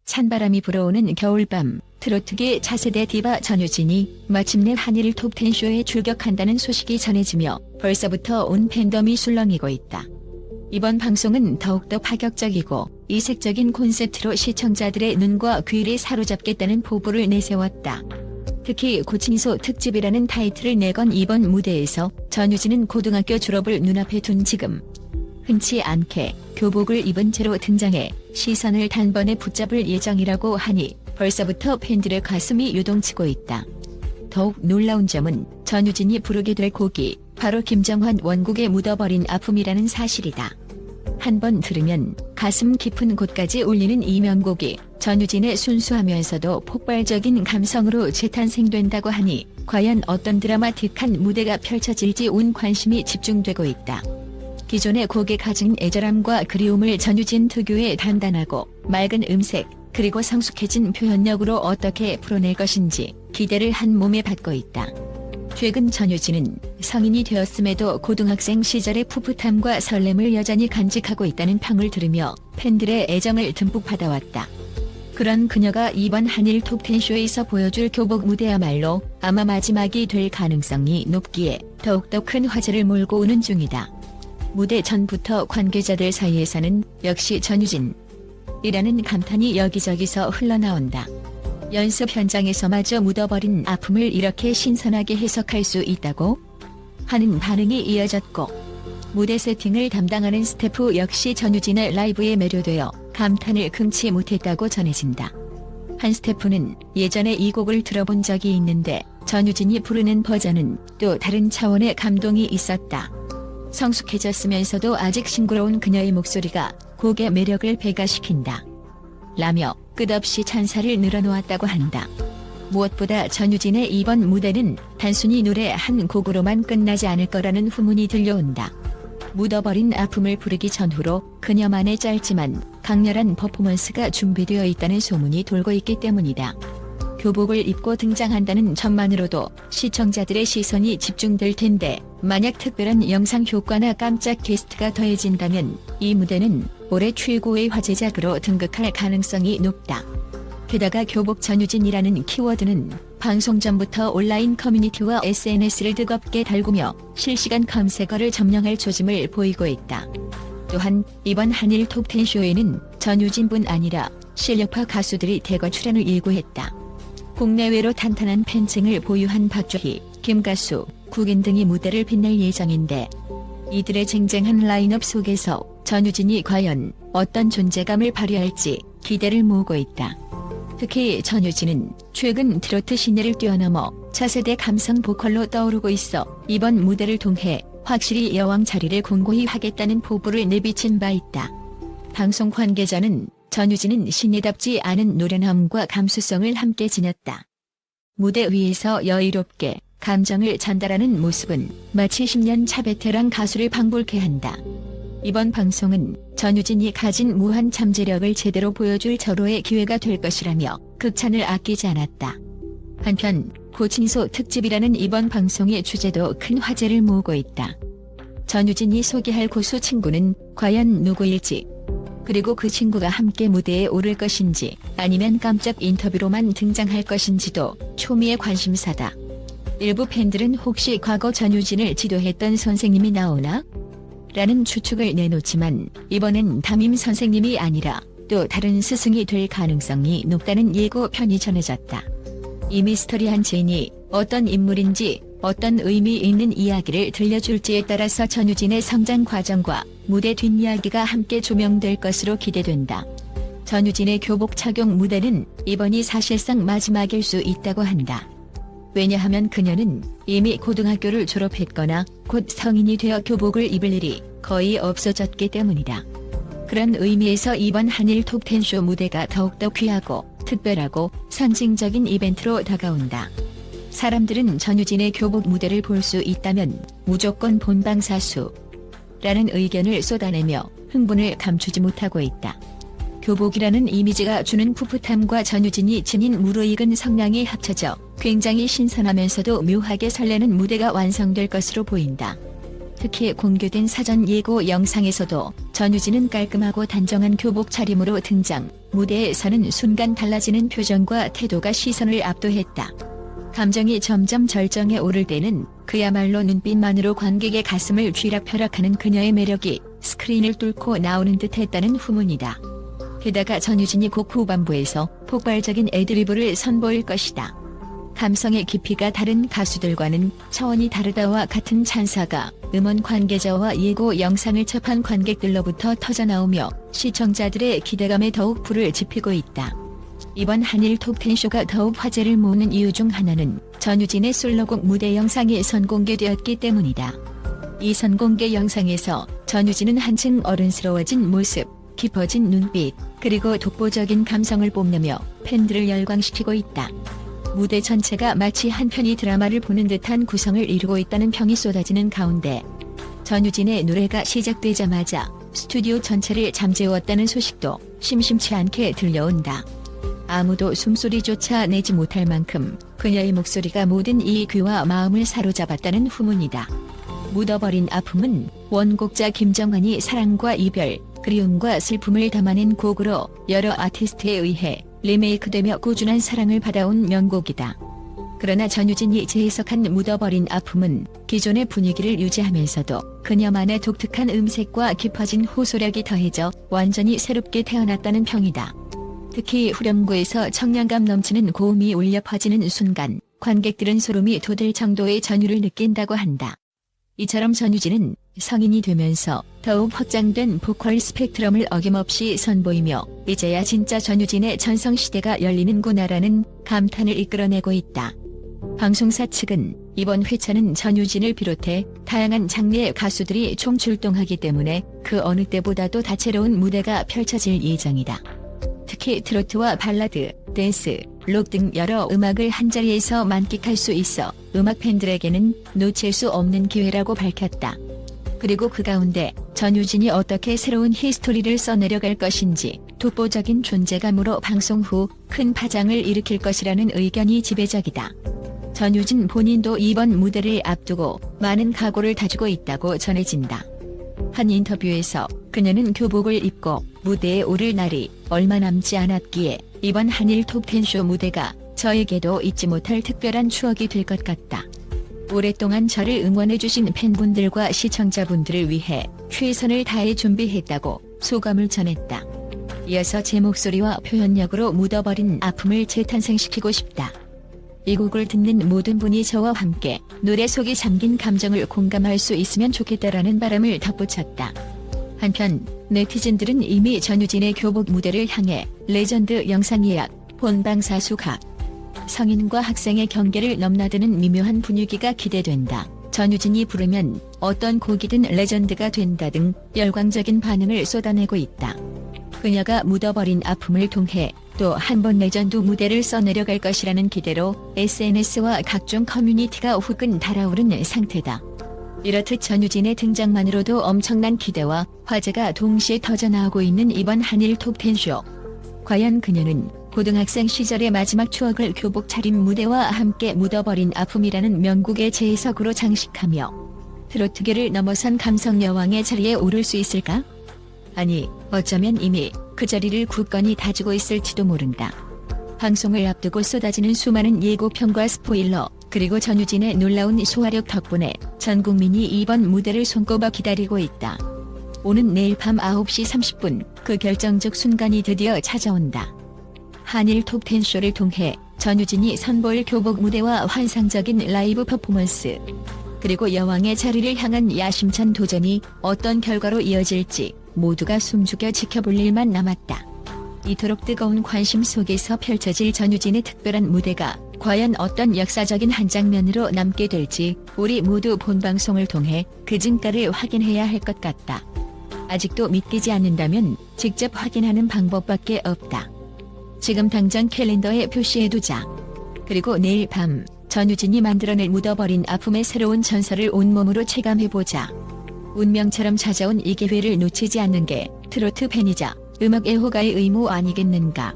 찬바람이 불어오는 겨울밤, 트로트계 차세대 디바 전유진이 마침내 한일 톱10쇼에 출격한다는 소식이 전해지며 벌써부터 온 팬덤이 술렁이고 있다. 이번 방송은 더욱더 파격적이고 이색적인 콘셉트로 시청자들의 눈과 귀를 사로잡겠다는 포부를 내세웠다. 특히 고친소 특집이라는 타이틀을 내건 이번 무대에서 전유진은 고등학교 졸업을 눈앞에 둔 지금 흔치 않게 교복을 입은 채로 등장해 시선을 단번에 붙잡을 예정이라고 하니 벌써부터 팬들의 가슴이 요동치고 있다. 더욱 놀라운 점은 전유진이 부르게 될 곡이 바로 김정환 원곡에 묻어버린 아픔이라는 사실이다. 한번 들으면 가슴 깊은 곳까지 울리는 이 명곡이 전유진의 순수하면서도 폭발적인 감성으로 재탄생된다고 하니 과연 어떤 드라마틱한 무대가 펼쳐질지 온 관심이 집중되고 있다. 기존의 곡에 가진 애절함과 그리움을 전유진 특유의 단단하고 맑은 음색 그리고 성숙해진 표현력으로 어떻게 풀어낼 것인지 기대를 한 몸에 받고 있다. 최근 전유진은 성인이 되었음에도 고등학생 시절의 풋풋함과 설렘을 여전히 간직하고 있다는 평을 들으며 팬들의 애정을 듬뿍 받아왔다. 그런 그녀가 이번 한일 톱10쇼에서 보여줄 교복 무대야말로 아마 마지막이 될 가능성이 높기에 더욱더 큰 화제를 몰고 오는 중이다. 무대 전부터 관계자들 사이에서는 역시 전유진이라는 감탄이 여기저기서 흘러나온다. 연습 현장에서마저 묻어버린 아픔을 이렇게 신선하게 해석할 수 있다고? 하는 반응이 이어졌고 무대 세팅을 담당하는 스태프 역시 전유진의 라이브에 매료되어 감탄을 금치 못했다고 전해진다. 한 스태프는 예전에 이 곡을 들어본 적이 있는데 전유진이 부르는 버전은 또 다른 차원의 감동이 있었다. 성숙해졌으면서도 아직 싱그러운 그녀의 목소리가 곡의 매력을 배가시킨다. 라며 끝없이 찬사를 늘어놓았다고 한다. 무엇보다 전유진의 이번 무대는 단순히 노래 한 곡으로만 끝나지 않을 거라는 후문이 들려온다. 묻어버린 아픔을 부르기 전후로 그녀만의 짧지만 강렬한 퍼포먼스가 준비되어 있다는 소문이 돌고 있기 때문이다. 교복을 입고 등장한다는 점만으로도 시청자들의 시선이 집중될 텐데 만약 특별한 영상 효과나 깜짝 게스트가 더해진다면 이 무대는 올해 최고의 화제작으로 등극할 가능성이 높다. 게다가 교복 전유진이라는 키워드는 방송 전부터 온라인 커뮤니티와 SNS를 뜨겁게 달구며 실시간 검색어를 점령할 조짐을 보이고 있다. 또한 이번 한일 톱10쇼에는 전유진뿐 아니라 실력파 가수들이 대거 출연을 예고했다. 국내외로 탄탄한 팬층을 보유한 박주희, 김가수, 국인 등이 무대를 빛낼 예정인데 이들의 쟁쟁한 라인업 속에서 전유진이 과연 어떤 존재감을 발휘할지 기대를 모으고 있다. 특히 전유진은 최근 트로트 신예를 뛰어넘어 차세대 감성 보컬로 떠오르고 있어 이번 무대를 통해 확실히 여왕 자리를 공고히 하겠다는 포부를 내비친 바 있다. 방송 관계자는 전유진은 신예답지 않은 노련함과 감수성을 함께 지녔다. 무대 위에서 여유롭게 감정을 전달하는 모습은 마치 10년 차 베테랑 가수를 방불케 한다. 이번 방송은 전유진이 가진 무한 잠재력을 제대로 보여줄 절호의 기회가 될 것이라며 극찬을 아끼지 않았다. 한편 고친소 특집이라는 이번 방송의 주제도 큰 화제를 모으고 있다. 전유진이 소개할 고수 친구는 과연 누구일지, 그리고 그 친구가 함께 무대에 오를 것인지 아니면 깜짝 인터뷰로만 등장할 것인지도 초미의 관심사다. 일부 팬들은 혹시 과거 전유진을 지도했던 선생님이 나오나? 라는 추측을 내놓지만 이번엔 담임 선생님이 아니라 또 다른 스승이 될 가능성이 높다는 예고편이 전해졌다. 이 미스터리한 제인이 어떤 인물인지 어떤 의미 있는 이야기를 들려줄지에 따라서 전유진의 성장 과정과 무대 뒷이야기가 함께 조명될 것으로 기대된다. 전유진의 교복 착용 무대는 이번이 사실상 마지막일 수 있다고 한다. 왜냐하면 그녀는 이미 고등학교를 졸업했거나 곧 성인이 되어 교복을 입을 일이 거의 없어졌기 때문이다. 그런 의미에서 이번 한일 톱10쇼 무대가 더욱더 귀하고 특별하고 상징적인 이벤트로 다가온다. 사람들은 전유진의 교복 무대를 볼 수 있다면 무조건 본방사수라는 의견을 쏟아내며 흥분을 감추지 못하고 있다. 교복이라는 이미지가 주는 풋풋함과 전유진이 지닌 무르익은 성량이 합쳐져 굉장히 신선하면서도 묘하게 설레는 무대가 완성될 것으로 보인다. 특히 공개된 사전 예고 영상에서도 전유진은 깔끔하고 단정한 교복 차림으로 등장, 무대에 서는 순간 달라지는 표정과 태도가 시선을 압도했다. 감정이 점점 절정에 오를 때는 그야말로 눈빛만으로 관객의 가슴을 쥐락펴락하는 그녀의 매력이 스크린을 뚫고 나오는 듯했다는 후문이다. 게다가 전유진이 곡 후반부에서 폭발적인 애드리브를 선보일 것이다. 감성의 깊이가 다른 가수들과는 차원이 다르다와 같은 찬사가 음원 관계자와 예고 영상을 접한 관객들로부터 터져나오며 시청자들의 기대감에 더욱 불을 지피고 있다. 이번 한일 톱10쇼가 더욱 화제를 모으는 이유 중 하나는 전유진의 솔로곡 무대 영상이 선공개되었기 때문이다. 이 선공개 영상에서 전유진은 한층 어른스러워진 모습, 깊어진 눈빛, 그리고 독보적인 감성을 뽐내며 팬들을 열광시키고 있다. 무대 전체가 마치 한 편의 드라마를 보는 듯한 구성을 이루고 있다는 평이 쏟아지는 가운데 전유진의 노래가 시작되자마자 스튜디오 전체를 잠재웠다는 소식도 심심치 않게 들려온다. 아무도 숨소리조차 내지 못할 만큼 그녀의 목소리가 모든 이 귀와 마음을 사로잡았다는 후문이다. 묻어버린 아픔은 원곡자 김정환이 사랑과 이별, 그리움과 슬픔을 담아낸 곡으로 여러 아티스트에 의해 리메이크되며 꾸준한 사랑을 받아온 명곡이다. 그러나 전유진이 재해석한 묻어버린 아픔은 기존의 분위기를 유지하면서도 그녀만의 독특한 음색과 깊어진 호소력이 더해져 완전히 새롭게 태어났다는 평이다. 특히 후렴구에서 청량감 넘치는 고음이 울려 퍼지는 순간 관객들은 소름이 돋을 정도의 전율을 느낀다고 한다. 이처럼 전유진은 성인이 되면서 더욱 확장된 보컬 스펙트럼을 어김없이 선보이며 이제야 진짜 전유진의 전성시대가 열리는구나라는 감탄을 이끌어내고 있다. 방송사 측은 이번 회차는 전유진을 비롯해 다양한 장르의 가수들이 총출동하기 때문에 그 어느 때보다도 다채로운 무대가 펼쳐질 예정이다. 특히 트로트와 발라드, 댄스, 록 등 여러 음악을 한자리에서 만끽할 수 있어 음악 팬들에게는 놓칠 수 없는 기회라고 밝혔다. 그리고 그 가운데 전유진이 어떻게 새로운 히스토리를 써내려갈 것인지 독보적인 존재감으로 방송 후 큰 파장을 일으킬 것이라는 의견이 지배적이다. 전유진 본인도 이번 무대를 앞두고 많은 각오를 다지고 있다고 전해진다. 한 인터뷰에서 그녀는 교복을 입고 무대에 오를 날이 얼마 남지 않았기에 이번 한일 톱10쇼 무대가 저에게도 잊지 못할 특별한 추억이 될 것 같다. 오랫동안 저를 응원해주신 팬분들과 시청자분들을 위해 최선을 다해 준비했다고 소감을 전했다. 이어서 제 목소리와 표현력으로 묻어버린 아픔을 재탄생시키고 싶다. 이 곡을 듣는 모든 분이 저와 함께 노래 속에 잠긴 감정을 공감할 수 있으면 좋겠다라는 바람을 덧붙였다. 한편 네티즌들은 이미 전유진의 교복 무대를 향해 레전드 영상 예약, 본방사수 각, 성인과 학생의 경계를 넘나드는 미묘한 분위기가 기대된다. 전유진이 부르면 어떤 곡이든 레전드가 된다 등 열광적인 반응을 쏟아내고 있다. 그녀가 묻어버린 아픔을 통해 또 한 번 레전드 무대를 써내려갈 것이라는 기대로 SNS와 각종 커뮤니티가 후끈 달아오르는 상태다. 이렇듯 전유진의 등장만으로도 엄청난 기대와 화제가 동시에 터져나오고 있는 이번 한일 톱10쇼. 과연 그녀는 고등학생 시절의 마지막 추억을 교복 차림 무대와 함께 묻어버린 아픔이라는 명곡의 재해석으로 장식하며 트로트계를 넘어선 감성 여왕의 자리에 오를 수 있을까? 아니, 어쩌면 이미 그 자리를 굳건히 다지고 있을지도 모른다. 방송을 앞두고 쏟아지는 수많은 예고편과 스포일러, 그리고 전유진의 놀라운 소화력 덕분에 전 국민이 이번 무대를 손꼽아 기다리고 있다. 오는 내일 밤 9시 30분 그 결정적 순간이 드디어 찾아온다. 한일 톱10쇼를 통해 전유진이 선보일 교복 무대와 환상적인 라이브 퍼포먼스, 그리고 여왕의 자리를 향한 야심찬 도전이 어떤 결과로 이어질지 모두가 숨죽여 지켜볼 일만 남았다. 이토록 뜨거운 관심 속에서 펼쳐질 전유진의 특별한 무대가 과연 어떤 역사적인 한 장면으로 남게 될지 우리 모두 본방송을 통해 그 진가를 확인해야 할 것 같다. 아직도 믿기지 않는다면 직접 확인하는 방법밖에 없다. 지금 당장 캘린더에 표시해두자. 그리고 내일 밤 전유진이 만들어낼 묻어버린 아픔의 새로운 전설을 온몸으로 체감해보자. 운명처럼 찾아온 이 기회를 놓치지 않는 게 트로트 팬이자 음악 애호가의 의무 아니겠는가.